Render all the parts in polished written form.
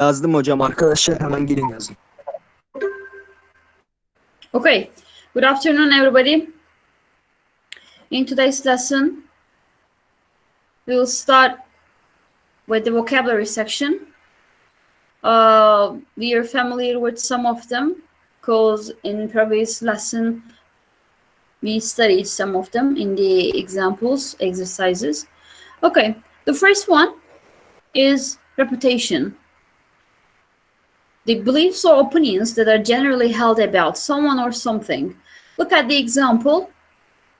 Yazdım hocam, arkadaşlar hemen gelin yazın. Okay, good afternoon, everybody. In today's lesson, we will start with the vocabulary section. We are familiar with some of them because in previous lesson, we studied some of them in the examples, exercises. Okay, the first one is reputation. The beliefs or opinions that are generally held about someone or something. Look at the example.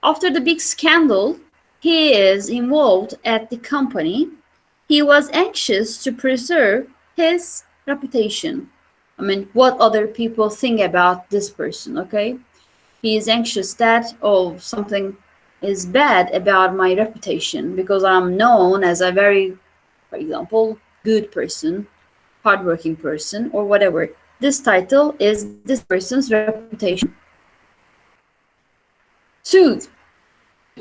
After the big scandal he is involved at the company, he was anxious to preserve his reputation. I mean, what other people think about this person, okay? He is anxious that, oh, something is bad about my reputation because I'm known as a very, for example, good person, hardworking person, or whatever. This title is this person's reputation. Soothe.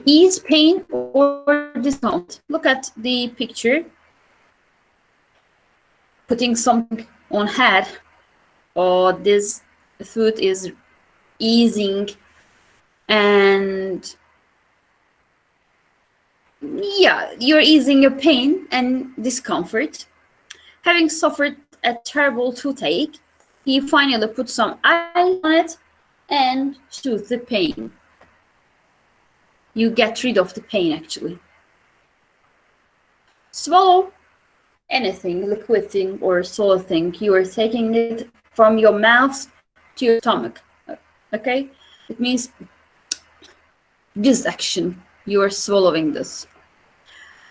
Ease pain or discomfort. Look at the picture. Putting something on head, or this food is easing, and yeah, you're easing your pain and discomfort. Having suffered a terrible toothache, he finally put some ice on it and soothed the pain. You get rid of the pain, actually. Swallow. Anything, liquid thing or solid thing, you are taking it from your mouth to your stomach. Okay, it means this action, you are swallowing this.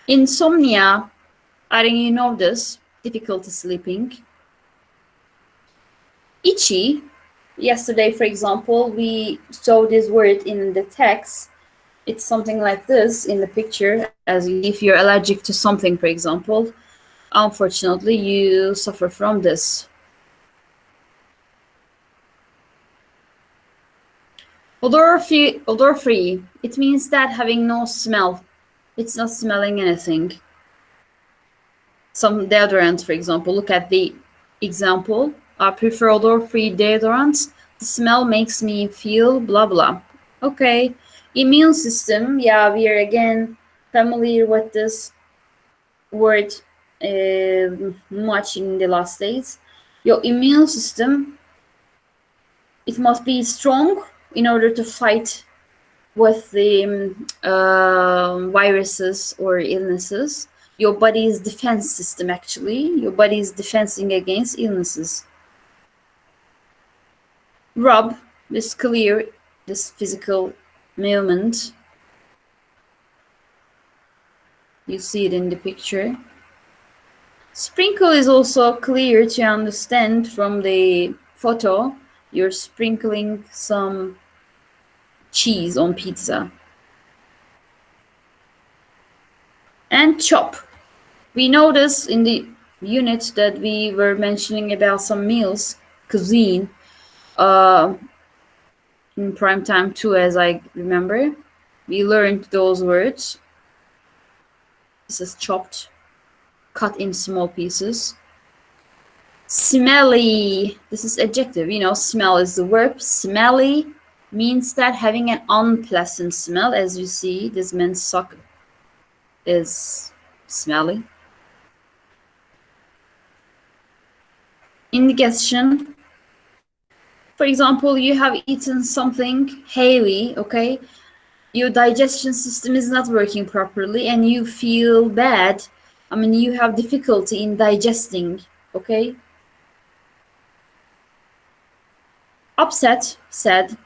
Insomnia, I think you know this, difficulty sleeping. Itchy, yesterday for example we saw this word in the text. It's something like this in the picture, as if you're allergic to something, for example. Unfortunately, you suffer from this. Odor-free, it means that having no smell. It's not smelling anything. Some deodorants, for example, look at the example. I prefer odor-free deodorants. The smell makes me feel blah blah. Okay, immune system, yeah, we are again familiar with this word much in the last days. Your immune system, it must be strong in order to fight with the viruses or illnesses. Your body's defense system, actually. Your body is defending against illnesses. Rub, this clear, this physical movement. You see it in the picture. Sprinkle is also clear to understand from the photo. You're sprinkling some cheese on pizza. And chop. We noticed in the unit that we were mentioning about some meals, cuisine, in prime time too, as I remember. We learned those words. This is chopped, cut in small pieces. Smelly, this is adjective, you know, smell is the verb. Smelly means that having an unpleasant smell. As you see, this man's sock is smelly. Indigestion, for example, you have eaten something heavy, okay? Your digestion system is not working properly and you feel bad. I mean, you have difficulty in digesting, okay? Upset, sad.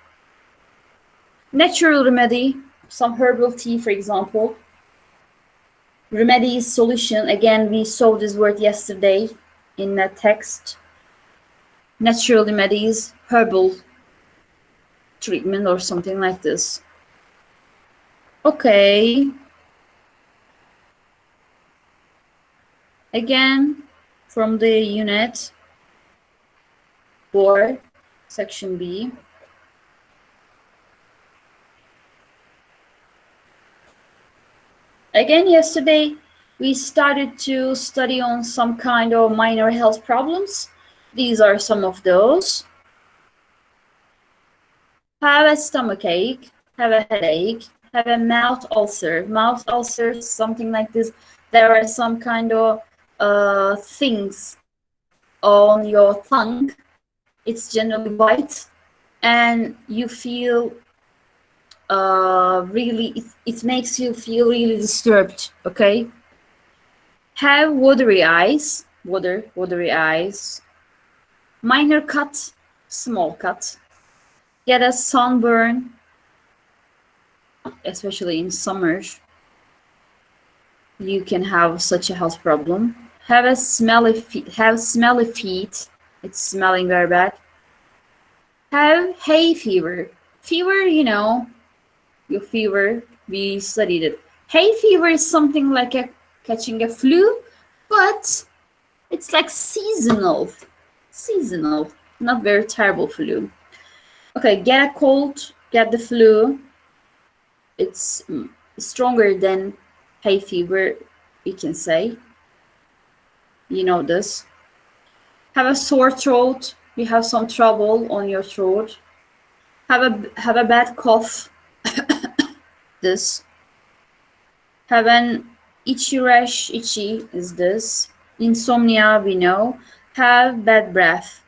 Natural remedy, some herbal tea, for example. Remedy is solution. Again, we saw this word yesterday in the text. Natural remedies, herbal treatment or something like this. Okay. Again, from the unit 4, section B. Again, yesterday we started to study on some kind of minor health problems. These are some of those. Have a stomach ache, have a headache, have a mouth ulcer. Mouth ulcer, something like this. There are some kind of things on your tongue. It's generally white, and you feel really, it makes you feel really disturbed. Okay. Have watery eyes, watery eyes. Minor cut, small cut. Get a sunburn, especially in summer. You can have such a health problem. Have smelly feet. It's smelling very bad. Have hay fever. Fever, you know, your fever. We studied it. Hay fever is something like catching a flu, but it's like seasonal, not very terrible flu. Okay, get a cold, get the flu. It's stronger than hay fever, we can say. You know this. Have a sore throat. You have some trouble on your throat. Have a bad cough. This. Have an itchy rash. Itchy is this. Insomnia, we know. Have bad breath.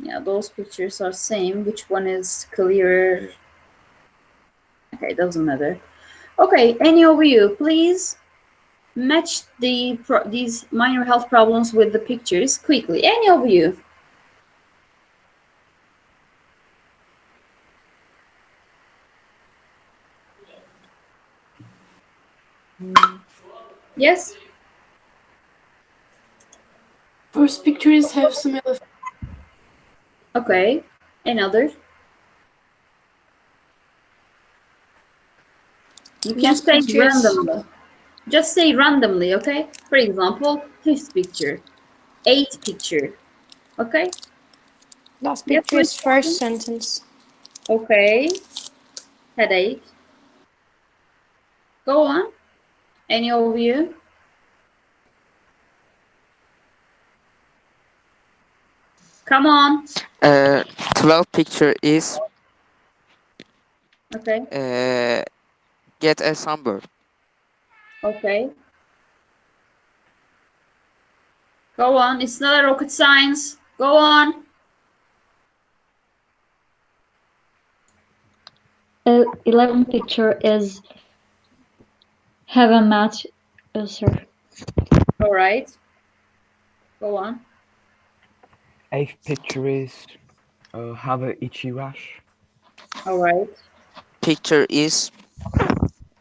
Yeah, those pictures are same. Which one is clearer? Okay, doesn't matter. Okay, any of you, please match these minor health problems with the pictures quickly. Any of you? Yes? First pictures have similar. Okay. Another? You can These say pictures. randomly. Just say randomly, okay? For example, fifth picture, eighth picture, okay? Last Yes, picture is please. first sentence. Okay. Headache. Go on. Any of you? Come on. 12 picture is Okay. get a sunburn. Okay. Go on. It's not a rocket science. Go on. 11th picture is have a mouth ulcer. All right. Go on. 8th picture is have a itchy rash. All right. Picture is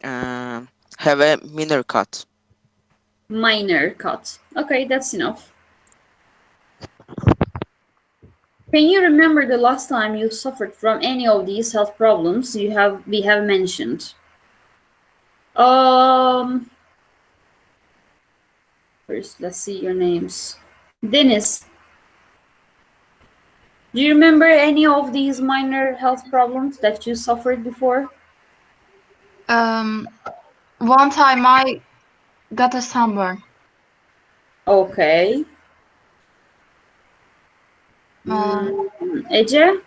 have a minor cut. Minor cut. Okay, that's enough. Can you remember the last time you suffered from any of these health problems we have mentioned? First, let's see your names. Dennis, do you remember any of these minor health problems that you suffered before? One time I got a sunburn. Okay. Ece?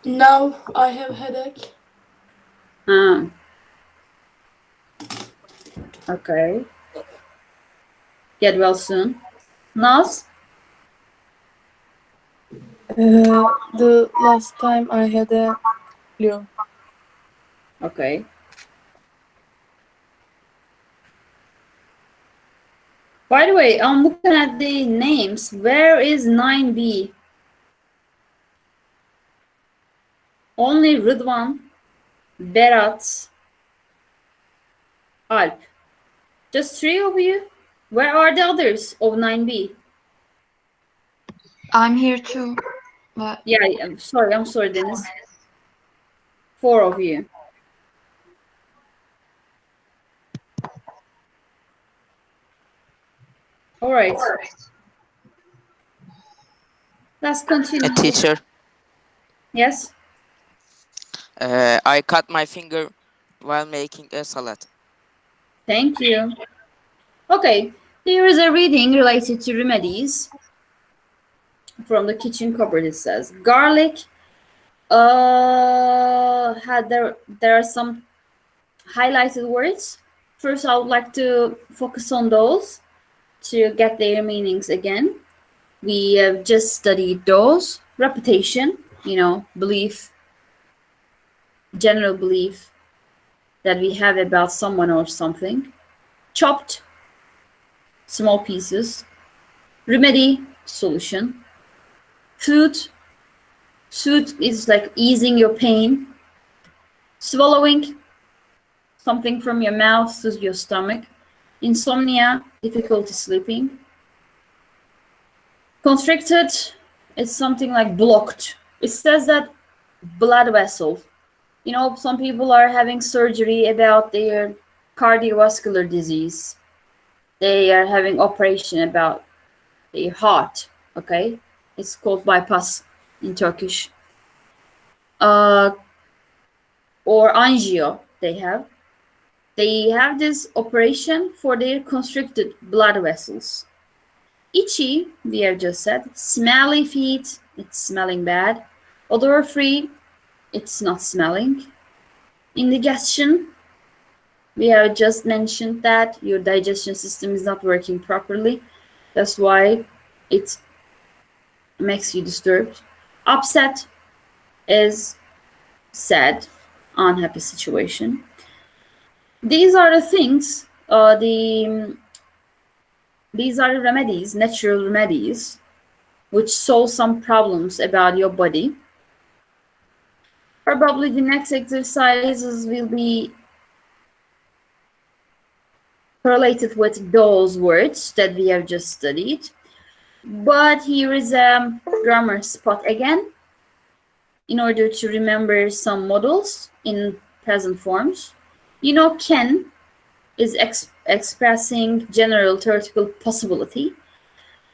Now I have headache. Okay. Get well soon. Naz? The last time I had a flu. Okay. By the way, I'm looking at the names. Where is 9B? Only Rıdvan, Berat, Alp. Just three of you? Where are the others of 9B? I'm here too, but Yeah, I'm sorry, Dennis. Four of you. All right. Let's continue. Teacher, Yes. I cut my finger while making a salad. Thank you. Okay, here is a reading related to remedies from the kitchen cupboard. It says garlic. There are some highlighted words. First, I would like to focus on those to get their meanings again. We have just studied those. Reputation, belief, general belief that we have about someone or something. Chopped, small pieces. Remedy, solution. Food is like easing your pain. Swallowing, something from your mouth to your stomach. Insomnia, difficulty sleeping. Constricted is something like blocked. It says that blood vessel. Some people are having surgery about their cardiovascular disease. They are having operation about their heart, okay? It's called bypass in Turkish. Or angio they have. They have this operation for their constricted blood vessels. Itchy, we have just said. Smelly feet, it's smelling bad. Odor-free, it's not smelling. Indigestion, we have just mentioned that your digestion system is not working properly. That's why it makes you disturbed. Upset is sad, unhappy situation. These are the things, these are the remedies, natural remedies, which solve some problems about your body. Probably the next exercises will be correlated with those words that we have just studied. But here is a grammar spot again, in order to remember some models in present forms. Can is expressing general theoretical possibility.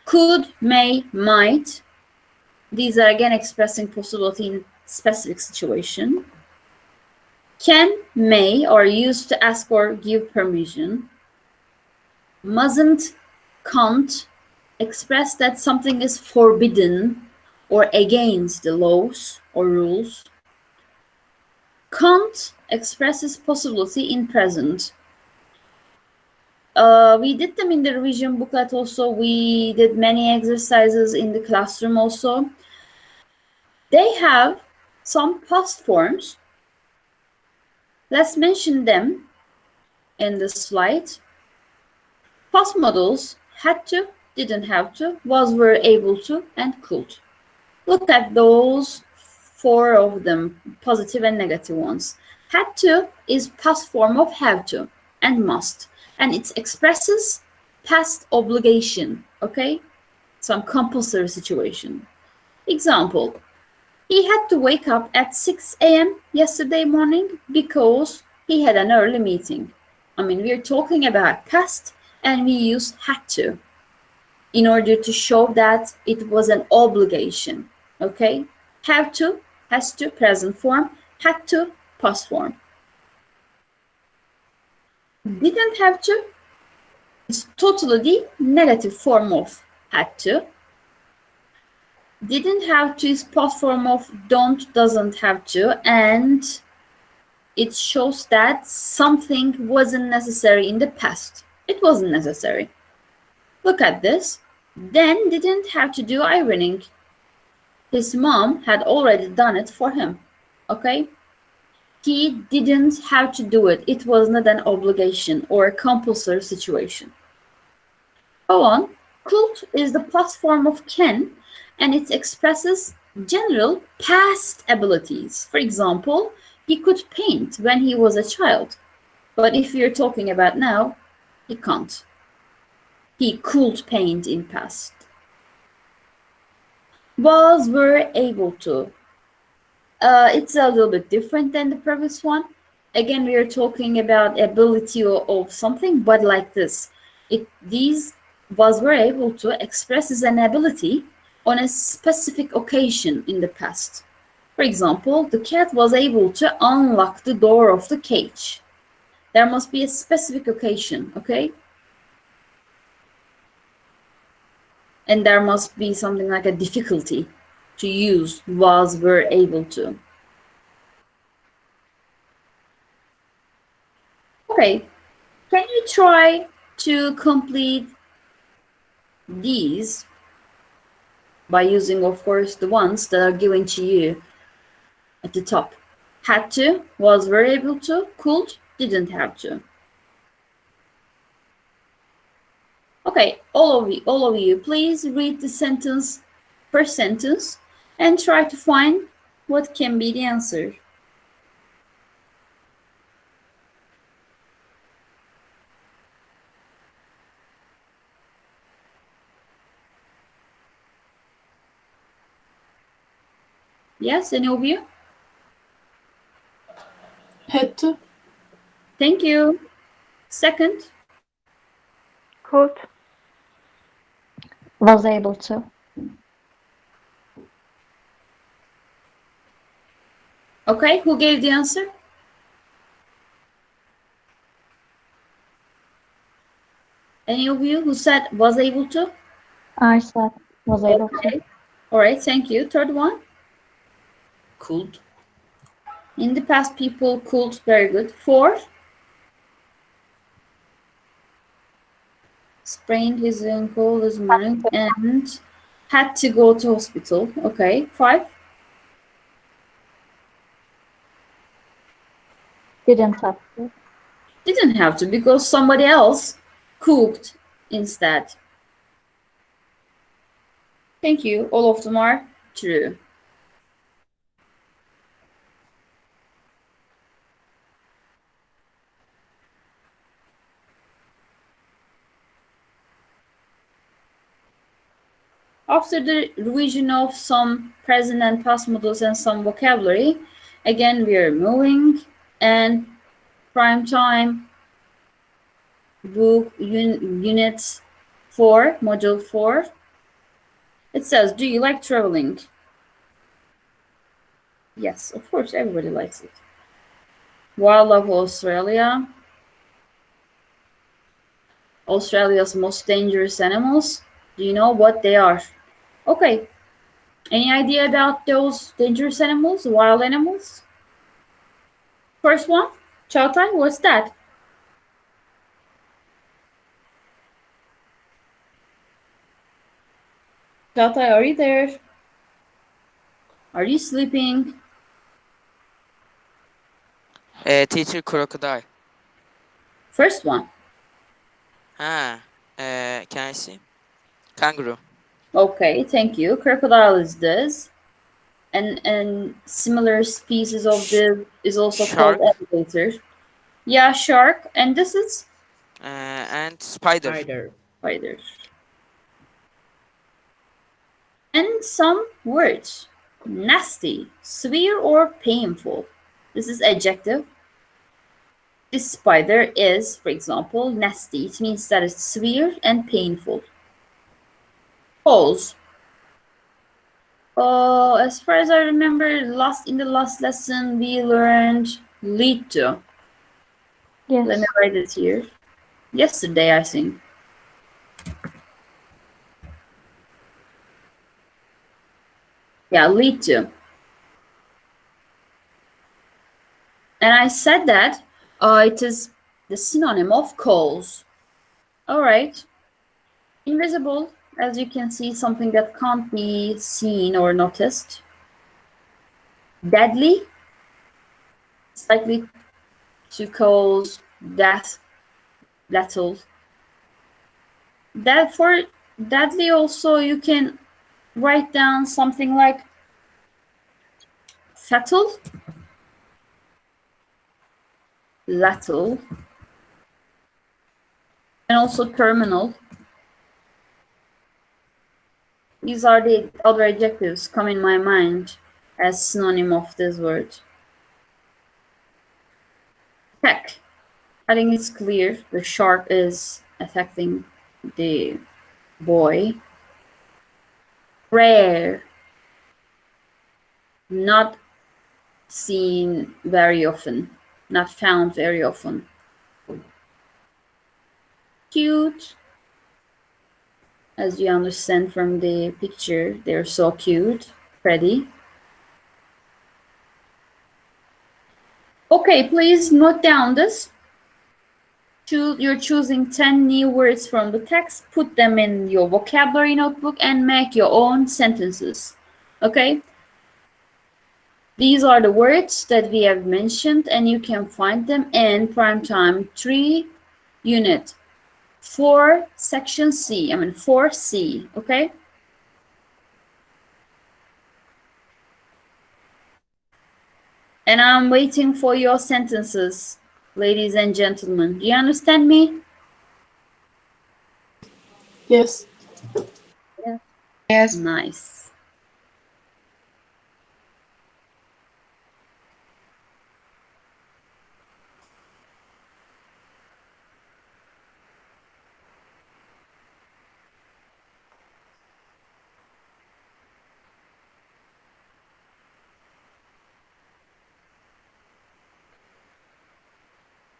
Could, may, might. These are again expressing possibility in specific situation. Can, may are used to ask or give permission. Mustn't, can't express that something is forbidden or against the laws or rules. Can't expresses possibility in present. We did them in the revision booklet also. We did many exercises in the classroom also. They have some past forms. Let's mention them in this slide. Past models: had to, didn't have to, was, were, able to, and could. Look at those 4 of them, positive and negative ones. Had to is past form of have to and must, and it expresses past obligation, okay? Some compulsory situation. Example: he had to wake up at 6 a.m. yesterday morning because he had an early meeting. We're talking about past, and we use had to in order to show that it was an obligation, okay? Have to, has to, present form. Had to, past form. Didn't have to is totally the negative form of had to. Didn't have to is past form of don't, doesn't have to, and it shows that something wasn't necessary in the past. It wasn't necessary. Look at this. Dan didn't have to do ironing. His mom had already done it for him. Okay? He didn't have to do it. It was not an obligation or a compulsory situation. Go on. Could is the past form of can, and it expresses general past abilities. For example, he could paint when he was a child. But if you're talking about now, he can't. He could paint in past. Was, were, able to. It's a little bit different than the previous one. Again, we are talking about ability of something, but like this. These was, were, able to expresses an ability on a specific occasion in the past. For example, the cat was able to unlock the door of the cage. There must be a specific occasion, okay? And there must be something like a difficulty to use was, were able to. Okay, can you try to complete these by using, of course, the ones that are given to you at the top? Had to, was, were able to, could, didn't have to. Okay, all of you, please read the sentence per sentence and try to find what can be the answer. Yes, any of you? Had to. Thank you. Second, Could. Was able to. okay, who gave the answer? Any of you who said was able to? I said was able to. Okay. All right, thank you. Third one. Could. In the past, people could. Very good. Four. Sprained his ankle this morning and had to go to hospital. Okay. Five. Didn't have to. Didn't have to because somebody else cooked instead. Thank you. All of them are true. After the revision of some present and past models and some vocabulary, again we are moving and prime time book unit 4, module 4. It says, do you like traveling? Yes, of course, everybody likes it. Wildlife of Australia. Australia's most dangerous animals. Do you know what they are? Okay. Any idea about those dangerous animals, wild animals? First one, Chautai, what's that? Chautai, are you there? Are you sleeping? Teacher, crocodile. First one. Can I see? Kangaroo. Okay, thank you. Crocodile is this. And similar species of this is also Shark. called alligator. Yeah, shark. And this is And spider. spider. And some words. Nasty, severe, or painful. This is adjective. This spider is, for example, nasty. It means that it's severe and painful. Cause. As far as I remember, in the last lesson we learned lead to. Yes. Let me write it here. Yesterday, I think. Yeah, lead to. And I said that it is the synonym of cause. All right. Invisible, as you can see, something that can't be seen or noticed. Deadly, it's likely to cause death, lethal. That for deadly also you can write down something like fatal, lethal, and also terminal. These are the other adjectives come in my mind as synonym of this word. Attack. I think it's clear the shark is attacking the boy. Rare. Not seen very often. Not found very often. Cute. As you understand from the picture, they're so cute, pretty. Okay, please note down this. You're choosing 10 new words from the text, put them in your vocabulary notebook and make your own sentences. Okay? These are the words that we have mentioned and you can find them in Primetime 3, Unit 4, Section C. 4C, okay? And I'm waiting for your sentences, ladies and gentlemen. Do you understand me? Yes. Yes. Nice.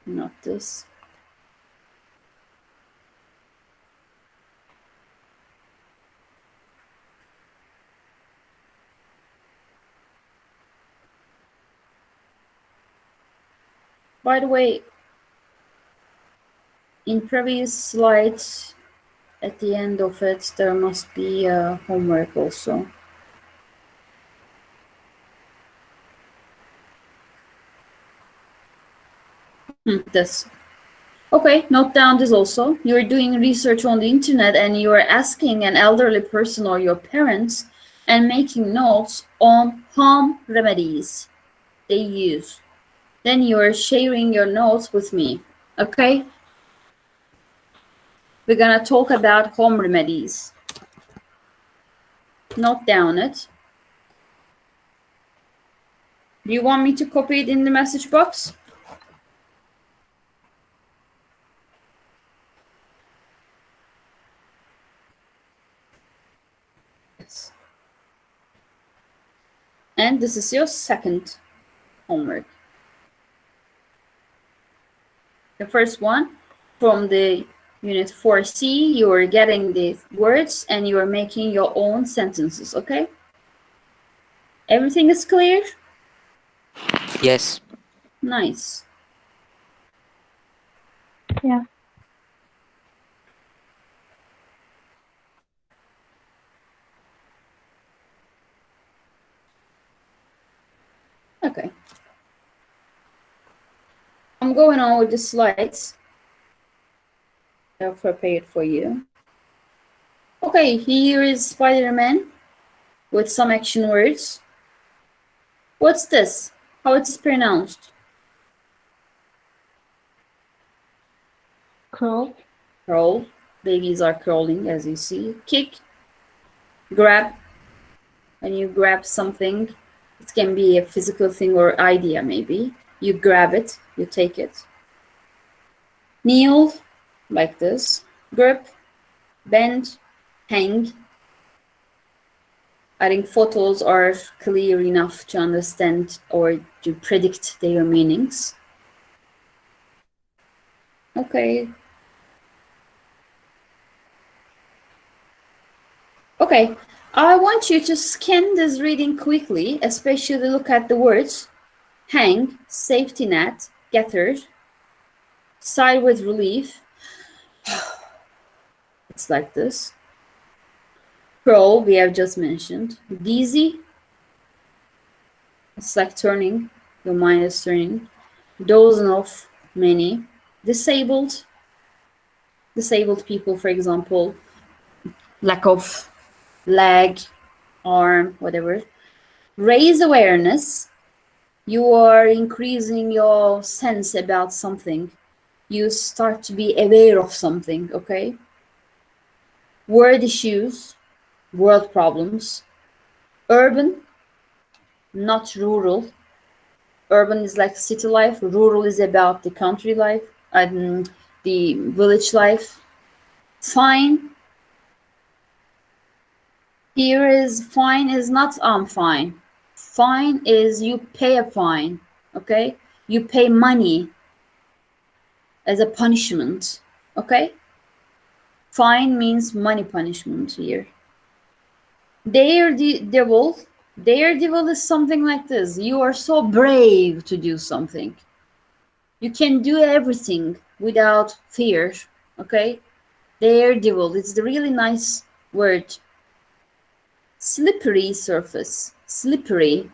Not this. By the way, in previous slides, at the end of it, there must be homework also. This. Okay, note down this also. You're doing research on the internet and you're asking an elderly person or your parents and making notes on home remedies they use. Then you're sharing your notes with me, okay? We're gonna talk about home remedies. Note down it. Do you want me to copy it in the message box? Yes. And this is your second homework. The first one from the Unit 4C, you're getting the words and you're making your own sentences, okay? Everything is clear? Yes. Nice. Yeah. Okay. I'm going on with the slides. I've prepared for you. Okay, here is Spider-Man with some action words. What's this? How it's pronounced? Crawl. Crawl. Babies are crawling, as you see. Kick. Grab. When you grab something, it can be a physical thing or idea, maybe. You grab it, you take it. Kneel, like this. Grip. Bend. Hang. I think photos are clear enough to understand or to predict their meanings. Okay. Okay, I want you to scan this reading quickly, especially look at the words hang, safety net, gather, sigh with relief. It's like this. Crawl, we have just mentioned. Dizzy, it's like turning, your mind is turning. Dozen of, many. Disabled people, for example, lack of leg, arm, whatever. Raise awareness. You are increasing your sense about something. You start to be aware of something, okay? Word issues, world problems. Urban, not rural. Urban is like city life. Rural is about the country life, the village life. Fine. Here is fine is not I'm fine. Fine is you pay a fine, okay? You pay money as a punishment, okay? Fine means money punishment here. Daredevil. Daredevil is something like this. You are so brave to do something. You can do everything without fear, okay? Daredevil. It's a really nice word. Slippery surface. Slippery.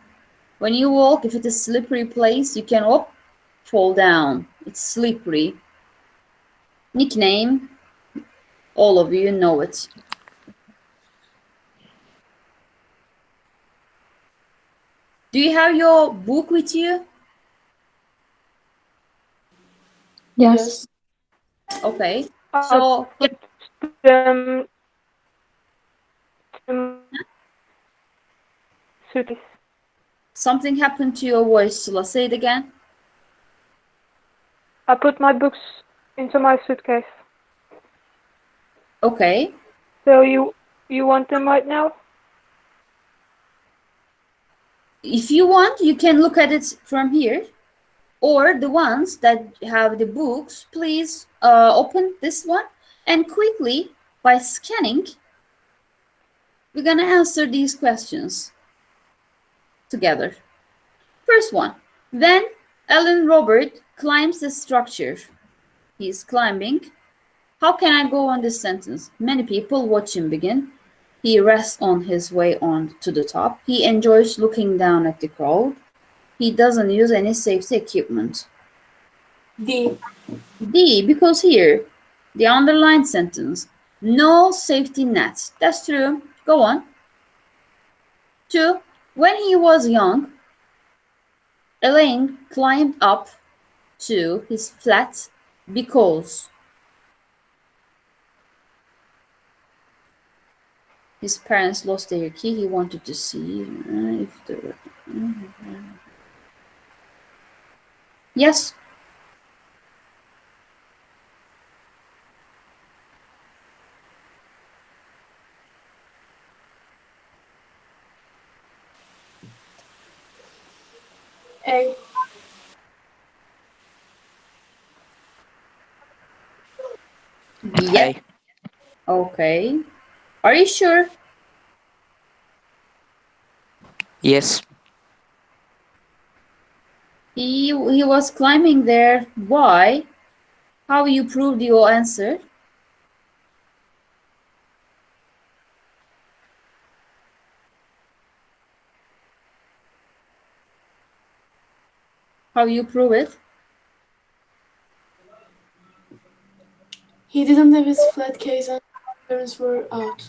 When you walk, if it's a slippery place, you can fall down. It's slippery. Nickname. All of you know it. Do you have your book with you? Yes. Okay. So Um, suitcase. something happened to your voice, Sula. Say it again. I put my books into my suitcase. Okay. So you want them right now? If you want, you can look at it from here. Or the ones that have the books, please open this one and quickly, by scanning, we're gonna answer these questions together. First one, when Alan Robert climbs the structure, he's climbing. How can I go on this sentence? Many people watch him begin. He rests on his way on to the top. He enjoys looking down at the crowd. He doesn't use any safety equipment. D. D, because here, the underlined sentence, no safety nets. That's true. Go on. 2, when he was young, Elaine climbed up to his flat because his parents lost their key. He wanted to see if the... Yes. A. Yeah. Okay. Are you sure? Yes. He was climbing there. Why? How you proved your answer? How you prove it? He didn't have his flat case and his parents were out.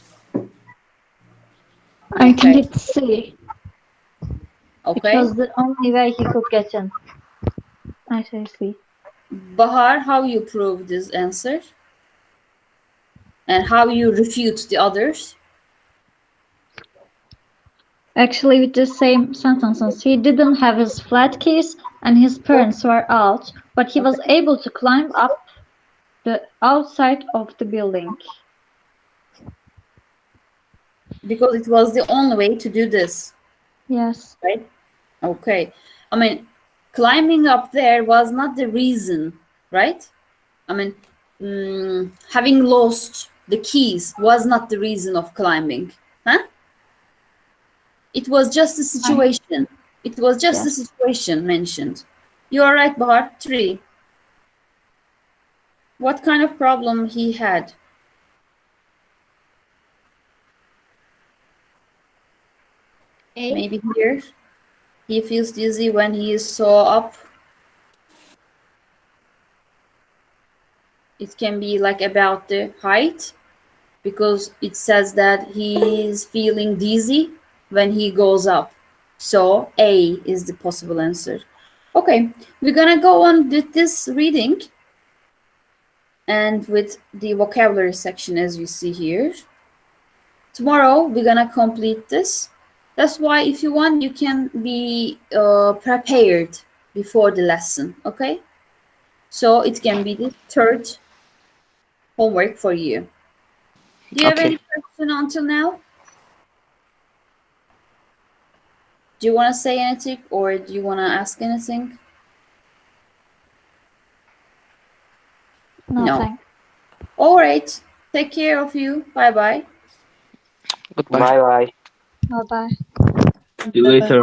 I think it's C. Okay. It was the only way he could get in. I say C. Bahar, how you prove this answer? And how you refute the others? Actually, with the same sentences, he didn't have his flat keys and his parents were out, but he was able to climb up the outside of the building. Because it was the only way to do this. Yes. Right? Okay. I mean, climbing up there was not the reason, right? I mean, having lost the keys was not the reason of climbing, huh? It was just the situation. It was just the situation mentioned. You are right, Bahar. 3. What kind of problem he had? A. Maybe here. He feels dizzy when he is so up. It can be like about the height, because it says that he is feeling dizzy when he goes up. So A is the possible answer. Okay, we're gonna go on with this reading and with the vocabulary section as you see here. Tomorrow we're gonna complete this. That's why if you want, you can be prepared before the lesson, okay? So it can be the 3rd homework for you. Do you have Okay. any question until now? Do you want to say anything or do you want to ask anything? No, No. thanks. All right. Take care of you. Bye bye. Goodbye. Bye bye. Bye-bye. See you later.